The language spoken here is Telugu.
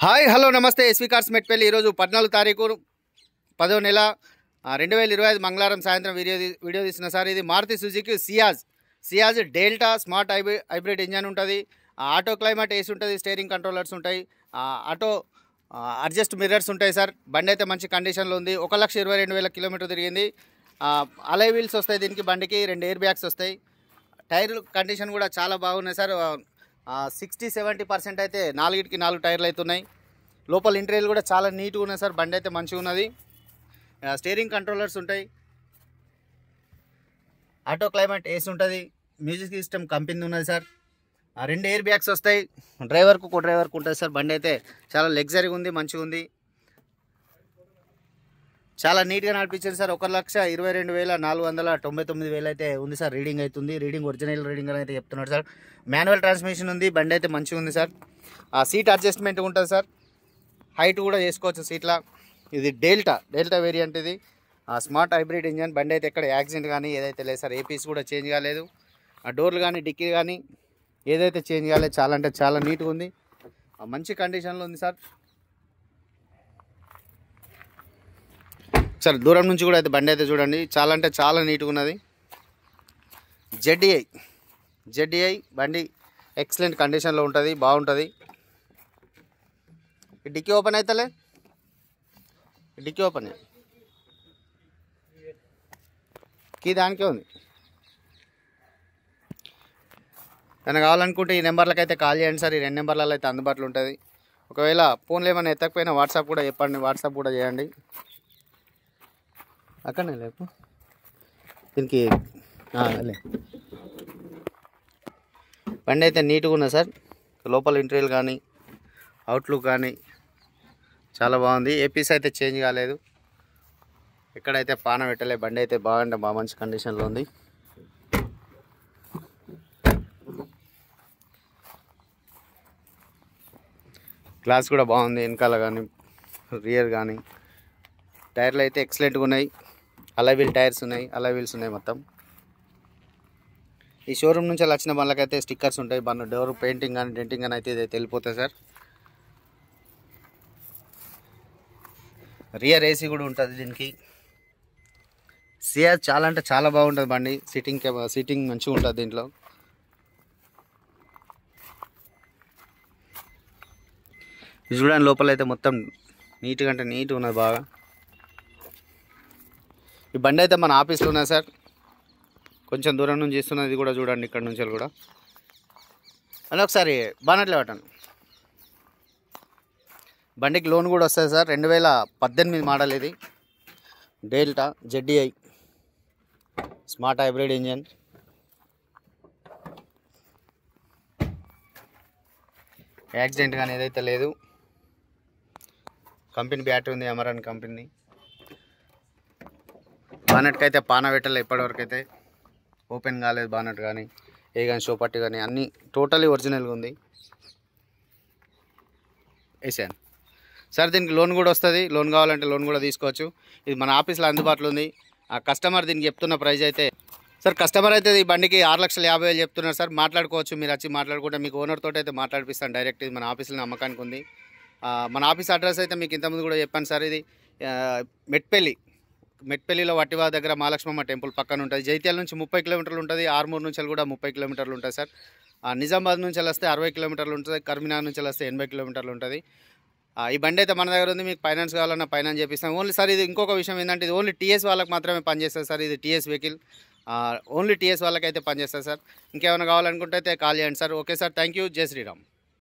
హాయ్ హలో నమస్తే ఎస్వి కార్స్ మెట్పల్లి ఈరోజు 14 తారీఖు 10వ నెల 2025 మంగళవారం సాయంత్రం వీడియో తీసిన సార్. ఇది Maruti Suzuki Ciaz delta smart hybrid engine ఉంటుంది. ఆటో క్లైమేట్ ఏసీ ఉంటుంది, స్టీరింగ్ కంట్రోలర్స్ ఉంటాయి, ఆటో అడ్జస్ట్ మిర్రర్స్ ఉంటాయి సార్. బండి అయితే మంచి కండిషన్లో ఉంది. 1,22,000 కిలోమీటర్ తిరిగింది. అలై వీల్స్ వస్తాయి దీనికి. బండికి 2 ఎయిర్ బ్యాగ్స్ వస్తాయి. టైర్ కండిషన్ కూడా చాలా బాగున్నాయి సార్. 60-70% అయితే 4 టైర్లు అయితే ఉన్నాయి. లోపల ఇంటీరియర్ కూడా చాలా నీట్గా ఉన్నాయి సార్. బండి అయితే మంచిగా ఉన్నది. స్టీరింగ్ కంట్రోలర్స్ ఉంటాయి, ఆటో క్లైమేట్ ఏసీ ఉంటుంది, మ్యూజిక్ సిస్టమ్ కంపెనీ ఉన్నది సార్. 2 ఎయిర్ బ్యాగ్స్ వస్తాయి. డ్రైవర్కు ఉంటుంది సార్. బండి అయితే చాలా లగ్జరీగా ఉంది, మంచిగా ఉంది, చాలా నీట్గా నడిపించారు సార్. 1,22,499 అయితే ఉంది సార్. రీడింగ్ అవుతుంది. ఒరిజినల్ రీడింగ్ అని అయితే చెప్తున్నాడు సార్. మాన్యువల్ ట్రాన్స్మిషన్ ఉంది. బండి అయితే మంచిగా ఉంది సార్. సీట్ అడ్జస్ట్మెంట్ ఉంటుంది సార్. హైట్ కూడా చేసుకోవచ్చు సీట్లా. ఇది డెల్టా వేరియంట్. ఇది స్మార్ట్ హైబ్రిడ్ ఇంజన్. బండి అయితే ఎక్కడ యాక్సిడెంట్ కానీ ఏదైతే లేదు సార్. ఏపీస్ కూడా చేంజ్ కాలేదు. డోర్లు కానీ డిక్కీ కానీ ఏదైతే చేంజ్ కాలేదు. చాలా అంటే చాలా నీట్గా ఉంది, మంచి కండిషన్లో ఉంది సార్. సార్ దూరం నుంచి కూడా అయితే బండి అయితే చూడండి, చాలా అంటే చాలా నీట్గా ఉన్నది. జెడ్డీఐ బండి ఎక్సలెంట్ కండిషన్లో ఉంటుంది, బాగుంటుంది. డిక్కీ ఓపెన్ అవుతలే, డిక్కీ ఓపెన్ కీ దానికే ఉంది. ఏమైనా కావాలనుకుంటే ఈ నెంబర్లకు అయితే కాల్ చేయండి సార్. ఈ 2 నెంబర్లలో అయితే అందుబాటులో ఉంటుంది. ఒకవేళ ఫోన్లో ఏమైనా ఎత్తకపోయినా వాట్సాప్ కూడా చెప్పండి, వాట్సాప్ కూడా చేయండి. అక్కడనే లేపు దీనికి బండి అయితే నీట్గా ఉన్నది సార్. లోపల ఇంటీరియర్ కానీ అవుట్లుక్ కానీ చాలా బాగుంది. ఏపీస్ అయితే చేంజ్ కాలేదు, ఎక్కడైతే పాన పెట్టలే. బండి అయితే బాగా మంచి కండిషన్లో ఉంది. గ్లాస్ కూడా బాగుంది, వెనకాల కానీ రియర్ కానీ. టైర్లు అయితే ఎక్సలెంట్గా ఉన్నాయి. అలై టైర్స్ ఉన్నాయి, అలై వీల్స్ ఉన్నాయి మొత్తం. ఈ షోరూమ్ నుంచి వచ్చిన బండ్లకైతే స్టిక్కర్స్ ఉంటాయి. బండ్లు డోర్ పెయింటింగ్ కానీ డెంటింగ్ కానీ అయితే ఇదైతే వెళ్ళిపోతాయి సార్. రియర్ ఏసీ కూడా ఉంటుంది దీనికి. సియాజ్ చాలా అంటే చాలా బాగుంటుంది బండి. సీటింగ్ మంచిగా ఉంటుంది దీంట్లో. ఇది చూడండి, లోపల అయితే మొత్తం నీట్గా అంటే నీట్గా ఉన్నది బాగా. ఈ బండి అయితే మన ఆఫీస్లో ఉన్నది సార్. కొంచెం దూరం నుంచి ఇస్తున్నది. ఇది కూడా చూడండి, ఇక్కడ నుంచి కూడా. అని ఒకసారి బానట్లే పట్టండి. బండికి లోన్ కూడా వస్తుంది సార్. 2018 మోడల్ ఇది. Delta ZDi smart hybrid engine. Accident కానీ ఏదైతే లేదు. కంపెనీ బ్యాటరీ ఉంది, అమరాన్ కంపెనీ. బానెట్కి అయితే పాన పెట్టలే ఇప్పటివరకు అయితే. ఓపెన్ కాలేదు బానెట్ కానీ, ఏ కానీ షో పట్టి కానీ అన్నీ టోటలీ ఒరిజినల్గా ఉంది. వేసాను సార్. దీనికి లోన్ కూడా వస్తుంది. లోన్ కావాలంటే లోన్ కూడా తీసుకోవచ్చు. ఇది మన ఆఫీస్లో అందుబాటులో ఉంది. ఆ కస్టమర్ దీనికి చెప్తున్న ప్రైస్ అయితే సార్, కస్టమర్ అయితే ఈ బండికి 6,50,000 చెప్తున్నారు సార్. మాట్లాడుకోవచ్చు, మీరు వచ్చి మాట్లాడుకుంటే మీకు ఓనర్ తోటి అయితే మాట్లాడిపిస్తాను డైరెక్ట్. ఇది మన ఆఫీస్లో అమ్మకానికి ఉంది. మన ఆఫీస్ అడ్రస్ అయితే మీకు ఇంతకుముందు కూడా చెప్పాను సార్. ఇది మెట్పల్లిలో వట్టివా దగ్గర మహాలక్ష్మమ్మ టెంపుల్ పక్కన ఉంటుంది. జైత్యాల నుంచి 30 కిలోమీటర్లు ఉంటుంది. ఆర్మూర్ నుంచి కూడా 30 కిలోమీటర్లు ఉంటుంది సార్. నిజామాబాద్ నుంచి వస్తే 60 కిలోమీటర్లు ఉంటుంది. కరీంనగర్ నుంచి వస్తే 80 కిలోమీటర్లు ఉంటుంది. ఈ బండి అయితే మన దగ్గర ఉంది. మీకు ఫైనాన్స్ కావాలన్నా ఫైనాన్స్ చేపిస్తాం. ఓన్లీ సార్ ఇది ఇంకొక విషయం ఏంటంటే, ఇది ఓన్లీ టీఎస్ వాళ్ళకి మాత్రమే పనిచేస్తుంది సార్. ఇది టీఎస్ వెహికల్, ఓన్లీ టీఎస్ వాళ్ళకైతే పనిచేస్తుంది సార్. ఇంకేమైనా కావాలనుకుంటే అయితే కాల్ చేయండి sir. Okay sir, thank you. జై శ్రీరామ్.